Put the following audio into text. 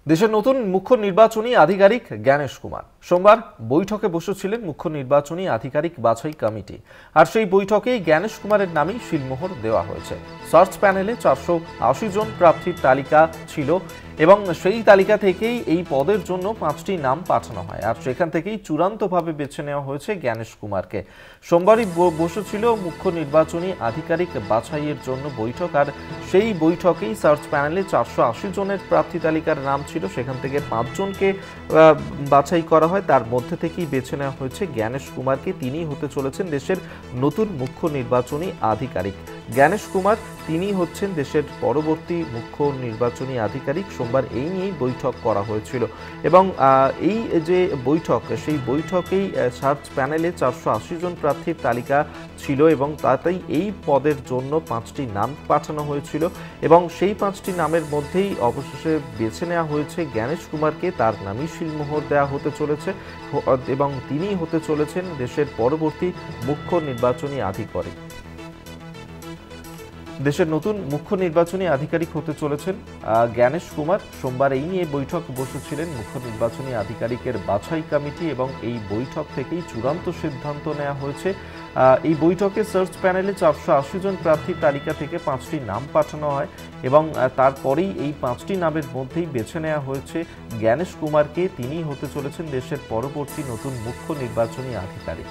দেশের নতুন মুখ্য নির্বাচনী আধিকারিক জ্ঞানেশ কুমার সোমবার বৈঠকে বসেছিলেন মুখ্য নির্বাচনী আধিকারিক বাছাই কমিটি। আর সেই বৈঠকেই জ্ঞানেশ কুমারের নামেই সিলমোহর দেওয়া হয়েছে। সার্চ প্যানেলে 480 জন প্রার্থীর তালিকা ছিল এবং সেই তালিকা থেকেই এই পদের জন্য 5টি নাম পাঠানো হয়, আর সেখান থেকেই চূড়ান্তভাবে বেছে নেওয়া হয়েছে জ্ঞানেশ কুমারকে। সোমবারই বসেছিল মুখ্য নির্বাচনী আধিকারিক বাছাইয়ের জন্য বৈঠক, আর সেই বৈঠকেই সার্চ প্যানেলে 480 জনের প্রার্থী তালিকার নাম ছিল, সেখান থেকে 5 জনকে বাছাই করা হয়। তার মধ্যে থেকেই বেছে নেওয়া হয়েছে জ্ঞানেশ কুমারকে। তিনি হতে চলেছেন দেশের নতুন মুখ্য নির্বাচনী আধিকারিক। জ্ঞানেশ কুমার তিনি হচ্ছেন দেশের পরবর্তী মুখ্য নির্বাচনী আধিকারিক। সোমবার এই নিয়েই বৈঠক করা হয়েছিল এবং এই যে বৈঠক, সেই বৈঠকেই সার্চ প্যানেলে 480 জন প্রার্থীর তালিকা ছিল এবং তাতেই এই পদের জন্য 5টি নাম পাঠানো হয়েছিল এবং সেই 5টি নামের মধ্যেই অবশেষে বেছে নেওয়া হয়েছে জ্ঞানেশ কুমারকে। তার নামই সিলমোহর দেওয়া হতে চলেছে এবং তিনি হতে চলেছেন দেশের পরবর্তী মুখ্য নির্বাচনী আধিকারিক। দেশের নতুন মুখ্য নির্বাচনী আধিকারিক হতে চলেছেন জ্ঞানেশ কুমার। সোমবার এই নিয়ে বৈঠক বসেছিলেন মুখ্য নির্বাচনী আধিকারিকের বাছাই কমিটি এবং এই বৈঠক থেকেই চূড়ান্ত সিদ্ধান্ত নেওয়া হয়েছে। এই বৈঠকে সার্চ প্যানেলে 480 জন প্রার্থীর তালিকা থেকে 5টি নাম পাঠানো হয় এবং তারপরেই এই 5টি নামের মধ্যেই বেছে নেওয়া হয়েছে জ্ঞানেশ কুমারকে। তিনি হতে চলেছেন দেশের পরবর্তী নতুন মুখ্য নির্বাচনী আধিকারিক।